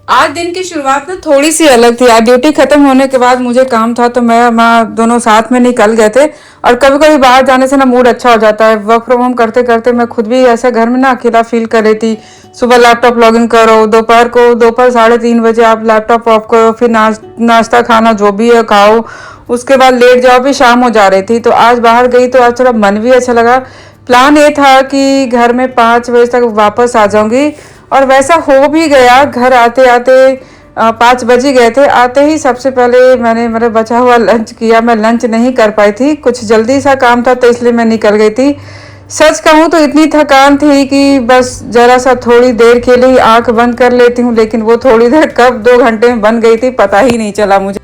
आज दिन की शुरुआत ना थोड़ी सी अलग थी। आज ड्यूटी खत्म होने के बाद मुझे काम था तो मैं माँ दोनों साथ में निकल गए थे। और कभी कभी बाहर जाने से ना मूड अच्छा हो जाता है। वर्क फ्रॉम होम करते करते मैं खुद भी ऐसा घर में ना अकेला फील कर रही थी। सुबह लैपटॉप लॉगिन करो, दोपहर 3:30 बजे आप लैपटॉप ऑफ करो, फिर नाश्ता खाना जो भी है खाओ, उसके बाद लेट जाओ, भी शाम हो जा रही थी। तो आज बाहर गई तो आज थोड़ा मन भी अच्छा लगा। प्लान ये था कि घर में 5 बजे तक वापस आ जाऊंगी, और वैसा हो भी गया। घर आते आते 5 बज ही गए थे। आते ही सबसे पहले मैंने मेरा बचा हुआ लंच किया। मैं लंच नहीं कर पाई थी, कुछ जल्दी सा काम था तो इसलिए मैं निकल गई थी। सच कहूँ तो इतनी थकान थी कि बस जरा सा थोड़ी देर के लिए आंख बंद कर लेती हूँ, लेकिन वो थोड़ी देर कब 2 घंटे में बन गई थी पता ही नहीं चला मुझे।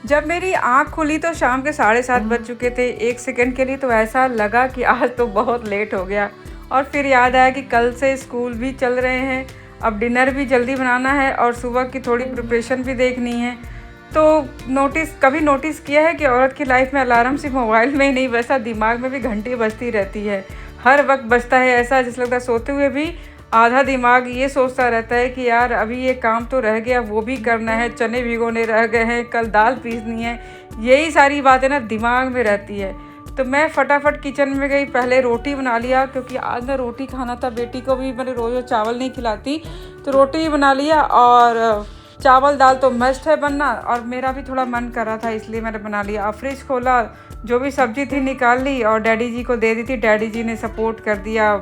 जब मेरी आंख खुली तो शाम के 7:30 बज चुके थे। एक सेकंड के लिए तो ऐसा लगा कि आज तो बहुत लेट हो गया। और फिर याद आया कि कल से स्कूल भी चल रहे हैं, अब डिनर भी जल्दी बनाना है और सुबह की थोड़ी प्रिपरेशन भी देखनी है। तो कभी नोटिस किया है कि औरत की लाइफ में अलार्म सिर्फ मोबाइल में ही नहीं बजता, दिमाग में भी घंटी बजती रहती है। हर वक्त बजता है, ऐसा जिस लगता है सोते हुए भी आधा दिमाग ये सोचता रहता है कि यार अभी ये काम तो रह गया, वो भी करना है, चने भिगोने रह गए हैं, कल दाल पीसनी है। यही सारी बातें ना दिमाग में रहती है। तो मैं फटाफट किचन में गई, पहले रोटी बना लिया क्योंकि आज ना रोटी खाना था। बेटी को भी मैंने रोज़ चावल नहीं खिलाती, तो रोटी ही बना लिया। और चावल दाल तो मस्ट है बनना, और मेरा भी थोड़ा मन कर रहा था इसलिए मैंने बना लिया। अब फ्रिज खोला, जो भी सब्जी थी निकाल ली और डैडी जी को दे दी थी। डैडी जी ने सपोर्ट कर दिया,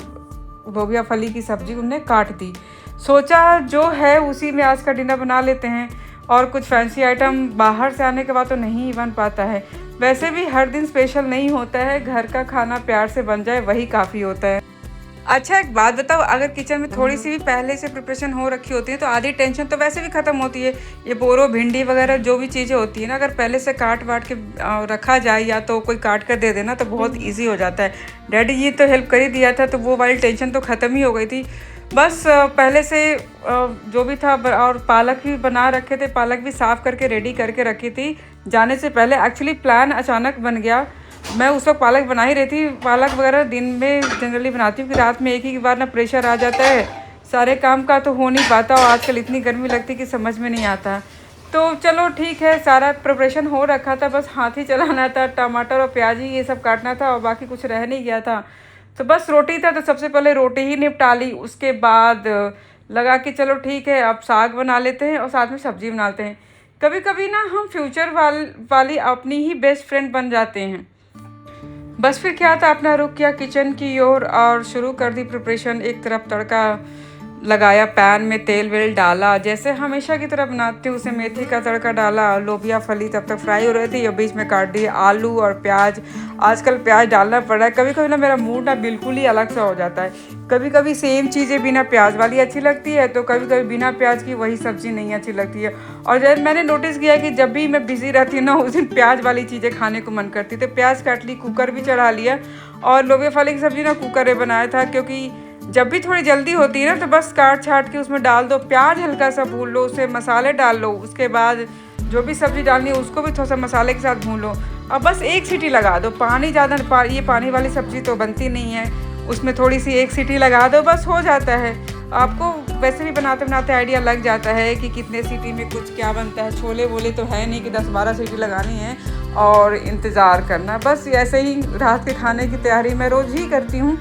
लोबिया फली की सब्जी उन्हें काट दी। सोचा जो है उसी में आज का डिनर बना लेते हैं, और कुछ फैंसी आइटम बाहर से आने के बाद तो नहीं बन पाता है। वैसे भी हर दिन स्पेशल नहीं होता है, घर का खाना प्यार से बन जाए वही काफ़ी होता है। अच्छा एक बात बताओ, अगर किचन में थोड़ी सी भी पहले से प्रिपरेशन हो रखी होती है तो आधी टेंशन तो वैसे भी ख़त्म होती है। ये बोरो भिंडी वगैरह जो भी चीज़ें होती है ना, अगर पहले से काट वाट के रखा जाए या तो कोई काट कर दे देना तो बहुत इजी हो जाता है। डैडी जी तो हेल्प कर ही दिया था, तो वो वाली टेंशन तो ख़त्म ही हो गई थी। बस पहले से जो भी था, और पालक भी बना रखे थे, पालक भी साफ़ करके रेडी करके रखी थी जाने से पहले। एक्चुअली प्लान अचानक बन गया। मैं उस वक्त पालक बना ही रही थी। पालक वगैरह दिन में जनरली बनाती हूँ कि रात में एक ही बार ना प्रेशर आ जाता है, सारे काम का तो हो नहीं पाता, और आजकल इतनी गर्मी लगती कि समझ में नहीं आता। तो चलो ठीक है, सारा प्रिपरेशन हो रखा था, बस हाथ ही चलाना था। टमाटर और प्याज ही ये सब काटना था और बाकी कुछ रह नहीं गया था। तो बस रोटी था, तो सबसे पहले रोटी ही निपटा ली। उसके बाद लगा कि चलो ठीक है अब साग बना लेते हैं और साथ में सब्जी बना लेते हैं। कभी कभी ना हम फ्यूचर वाली अपनी ही बेस्ट फ्रेंड बन जाते हैं। बस फिर क्या था, अपना रुक किया किचन की ओर और शुरू कर दी प्रिपरेशन। एक तरफ तड़का लगाया, पैन में तेल वेल डाला, जैसे हमेशा की तरह बनाती हूँ उसे। मेथी का तड़का डाला, लोबिया फली तब तक फ्राई हो रही थी और बीच में काट दिए आलू और प्याज। आजकल प्याज डालना पड़ रहा है। कभी कभी ना मेरा मूड ना बिल्कुल ही अलग सा हो जाता है। कभी कभी सेम चीज़ें बिना प्याज वाली अच्छी लगती है, तो कभी कभी बिना प्याज की वही सब्ज़ी नहीं अच्छी लगती है। और जब मैंने नोटिस किया कि जब भी मैं बिज़ी रहती हूँ ना, उस दिन प्याज वाली चीज़ें खाने को मन करती। तो प्याज काट ली, कुकर भी चढ़ा लिया, और लोबिया फली की सब्ज़ी ना कुकर में बनाया था, क्योंकि जब भी थोड़ी जल्दी होती है ना तो बस काट छाट के उसमें डाल दो। प्याज हल्का सा भून लो, उसे मसाले डाल लो, उसके बाद जो भी सब्ज़ी डालनी है उसको भी थोड़ा सा मसाले के साथ भून लो, और बस एक सीटी लगा दो। पानी ज़्यादा ये पानी वाली सब्ज़ी तो बनती नहीं है, उसमें थोड़ी सी एक सीटी लगा दो, बस हो जाता है। आपको वैसे भी बनाते बनाते आइडिया लग जाता है कि कितने सीटी में कुछ क्या बनता है। छोले वोले तो है नहीं कि 10-12 सीटी लगानी है और इंतज़ार करना। बस ऐसे ही रात के खाने की तैयारी मैं रोज़ ही करती हूँ,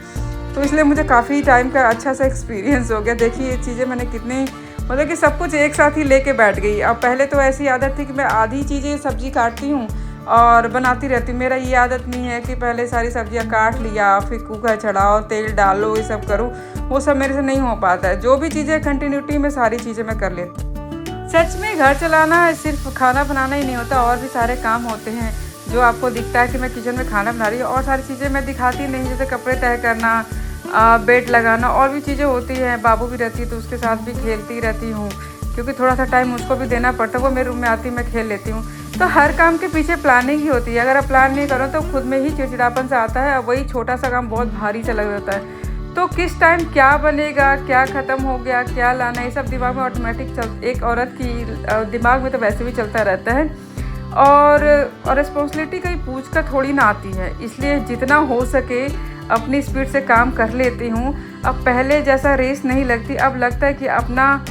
तो इसलिए मुझे काफ़ी टाइम का अच्छा सा एक्सपीरियंस हो गया। देखिए ये चीज़ें मैंने कितनी, मतलब कि सब कुछ एक साथ ही लेके बैठ गई। अब पहले तो ऐसी आदत थी कि मैं आधी चीज़ें सब्ज़ी काटती हूँ और बनाती रहती हूँ। मेरा ये आदत नहीं है कि पहले सारी सब्जियाँ काट लिया फिर कुकर चढ़ाओ, तेल डालो, ये सब करूँ। वो सब मेरे से नहीं हो पाता है। जो भी चीज़ें कंटिन्यूटी में सारी चीज़ें मैं कर लेती हूँ। सच में घर चलाना सिर्फ खाना बनाना ही नहीं होता, और भी सारे काम होते हैं। जो आपको दिखता है कि मैं किचन में खाना बना रही हूँ, और सारी चीज़ें मैं दिखाती नहीं, जैसे कपड़े तय करना, बेड लगाना, और भी चीज़ें होती हैं। बाबू भी रहती है तो उसके साथ भी खेलती रहती हूँ, क्योंकि थोड़ा सा टाइम उसको भी देना पड़ता है। वो मेरे रूम में आती, मैं खेल लेती हूँ। तो हर काम के पीछे प्लानिंग ही होती है। अगर आप प्लान नहीं करो तो खुद में ही चिड़चिड़ापन सा आता है, और वही छोटा सा काम बहुत भारी सा लग जाता है। तो किस टाइम क्या बनेगा, क्या ख़त्म हो गया, क्या लाना, ये सब दिमाग में ऑटोमेटिक एक औरत की दिमाग में तो वैसे भी चलता रहता है। और रिस्पॉन्सिबिलिटी कहीं पूछ कर थोड़ी ना आती है, इसलिए जितना हो सके अपनी स्पीड से काम कर लेती हूँ। अब पहले जैसा रेस नहीं लगती, अब लगता है कि अपना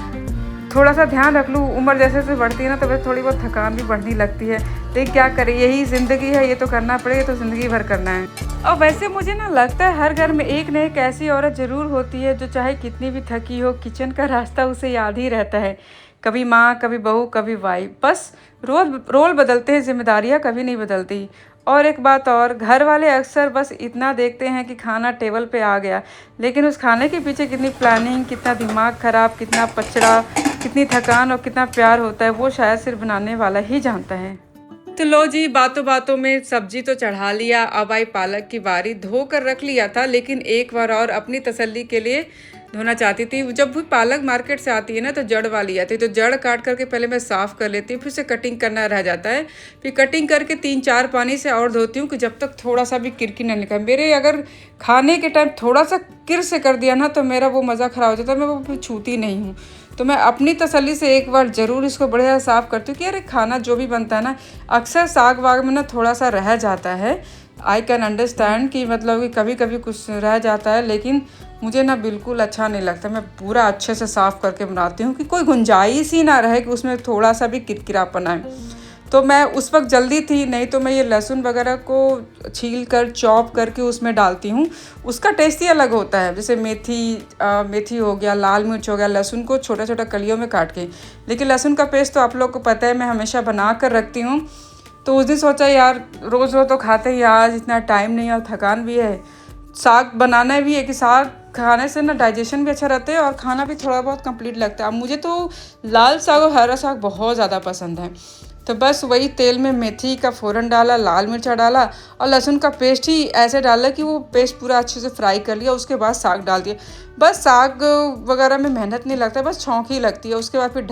थोड़ा सा ध्यान रख लूँ। उम्र जैसे जैसे बढ़ती है ना तो वैसे थोड़ी बहुत थकान भी बढ़ने लगती है, लेकिन क्या करें, यही ज़िंदगी है, ये तो करना पड़ेगा, तो ज़िंदगी भर करना है। और वैसे मुझे ना लगता है हर घर में एक न एक ऐसी औरत ज़रूर होती है जो चाहे कितनी भी थकी हो, किचन का रास्ता उसे याद ही रहता है। कभी माँ, कभी बहू, कभी वाइफ, बस रोल रोल बदलते हैं, जिम्मेदारियाँ कभी नहीं बदलती। और एक बात और, घर वाले अक्सर बस इतना देखते हैं कि खाना टेबल पे आ गया, लेकिन उस खाने के पीछे कितनी प्लानिंग, कितना दिमाग ख़राब, कितना पचड़ा, कितनी थकान और कितना प्यार होता है, वो शायद सिर्फ बनाने वाला ही जानता है। तो लो जी, बातों बातों में सब्जी तो चढ़ा लिया, अब आई पालक की बारी। धो कर रख लिया था, लेकिन एक बार और अपनी तसल्ली के लिए धोना चाहती थी। जब भी पालक मार्केट से आती है ना तो जड़ वाली आती है, तो जड़ काट करके पहले मैं साफ़ कर लेती हूँ, फिर से कटिंग करना रह जाता है, फिर कटिंग करके 3-4 पानी से और धोती हूँ कि जब तक थोड़ा सा भी किरकी ना निकले। मेरे अगर खाने के टाइम थोड़ा सा किर से कर दिया ना तो मेरा वो मज़ा ख़राब हो जाता है, मैं वो फिर छूती नहीं हूँ। तो मैं अपनी तसल्ली से एक बार ज़रूर इसको बढ़िया साफ़ करती हूँ कि अरे खाना जो भी बनता है ना, अक्सर साग वाग में ना थोड़ा सा रह जाता है। आई कैन अंडरस्टैंड कि मतलब कि कभी कभी कुछ रह जाता है, लेकिन मुझे ना बिल्कुल अच्छा नहीं लगता। मैं पूरा अच्छे से साफ़ करके बनाती हूँ कि कोई गुंजाइश ही ना रहे कि उसमें थोड़ा सा भी किरकिरापन आए। तो मैं उस वक्त जल्दी थी, नहीं तो मैं ये लहसुन वगैरह को छील कर चॉप करके उसमें डालती हूँ, उसका टेस्ट ही अलग होता है। जैसे मेथी हो गया, लाल मिर्च हो गया, लहसुन को छोटा छोटा कलियों में काट के। लेकिन लहसुन का पेस्ट तो आप लोग को पता है मैं हमेशा बना कर रखती हूँ। तो उस दिन सोचा यार रोज़ रोज़ तो खाते ही, आज इतना टाइम नहीं और थकान भी है, साग बनाना भी है कि साग खाने से ना डाइजेशन भी अच्छा रहता है और खाना भी थोड़ा बहुत कंप्लीट लगता है। अब मुझे तो लाल साग और हरा साग बहुत ज़्यादा पसंद है। तो बस वही तेल में मेथी का फ़ोरन डाला, लाल मिर्चा डाला और लहसुन का पेस्ट ही ऐसे डाला कि वो पेस्ट पूरा अच्छे से फ्राई कर लिया। उसके बाद साग डाल दिया। बस साग वगैरह में मेहनत नहीं लगता, बस छौंक ही लगती है। उसके बाद फिर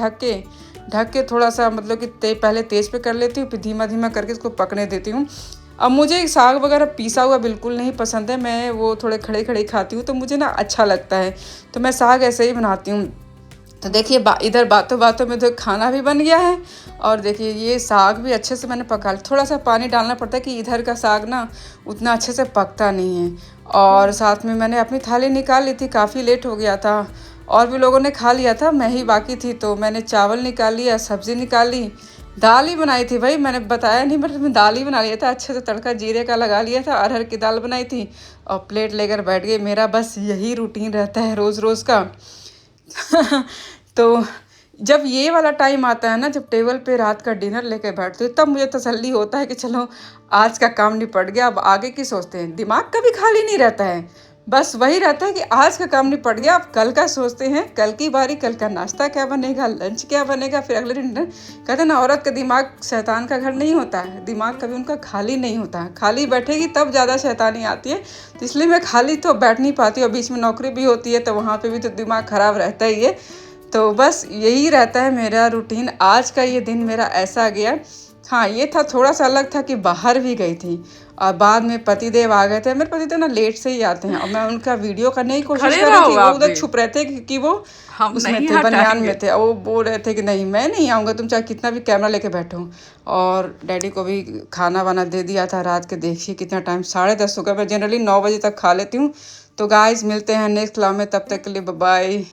ढक के थोड़ा सा मतलब कि पहले तेज़ पे कर लेती हूँ, फिर धीमा धीमा करके इसको पकने देती हूँ। अब मुझे साग वगैरह पीसा हुआ बिल्कुल नहीं पसंद है, मैं वो थोड़े खड़े खड़े खाती हूँ, तो मुझे ना अच्छा लगता है। तो मैं साग ऐसे ही बनाती हूँ। तो देखिए इधर बातों बातों में तो खाना भी बन गया है और देखिए ये साग भी अच्छे से मैंने पका लिया। थोड़ा सा पानी डालना पड़ता है कि इधर का साग ना उतना अच्छे से पकता नहीं है। और साथ में मैंने अपनी थाली निकाल ली थी, काफ़ी लेट हो गया था, और भी लोगों ने खा लिया था, मैं ही बाकी थी। तो मैंने चावल निकाल लिया, सब्ज़ी निकाल ली, दाल ही बनाई थी भाई, मैंने बताया नहीं, बट मैं दाल ही बना लिया था, अच्छे से तड़का जीरे का लगा लिया था, अरहर की दाल बनाई थी और प्लेट लेकर बैठ गई। मेरा बस यही रूटीन रहता है रोज़ रोज़ का। तो जब ये वाला टाइम आता है ना, जब टेबल पे रात का डिनर लेके बैठते हो, तब मुझे तसल्ली होता है कि चलो आज का काम निपट गया, अब आगे की सोचते हैं। दिमाग कभी खाली नहीं रहता है, बस वही रहता है कि आज का काम निपट गया, अब कल का सोचते हैं, कल की बारी, कल का नाश्ता क्या बनेगा, लंच क्या बनेगा, फिर अगले दिन डिनर। कहते हैं ना, औरत का दिमाग शैतान का घर नहीं होता है, दिमाग कभी उनका खाली नहीं होता है। खाली बैठेगी तब ज़्यादा शैतानी आती है, तो इसलिए मैं खाली तो बैठ नहीं पाती। और बीच में नौकरी भी होती है तो वहाँ पर भी तो दिमाग ख़राब रहता ही है। तो बस यही रहता है मेरा रूटीन। आज का ये दिन मेरा ऐसा गया। हाँ, ये था थोड़ा सा अलग था कि बाहर भी गई थी और बाद में पतिदेव आ गए थे। मेरे पतिदेव ना लेट से ही आते हैं और मैं उनका वीडियो करने की कोशिश कर रही थी, वो उधर छुप रहे थे कि वो उसमें थे, बनियान में थे। और वो बोल रहे थे कि नहीं मैं नहीं आऊँगा, तुम चाहे कितना भी कैमरा लेके बैठो। और डैडी को भी खाना वाना दे दिया था रात के। देखिए कितना टाइम, 10:30 हो गया। मैं जनरली 9 बजे तक खा लेती हूँ। तो गाइस मिलते हैं नेक्स्ट व्लॉग में, तब तक के लिए बाय बाय।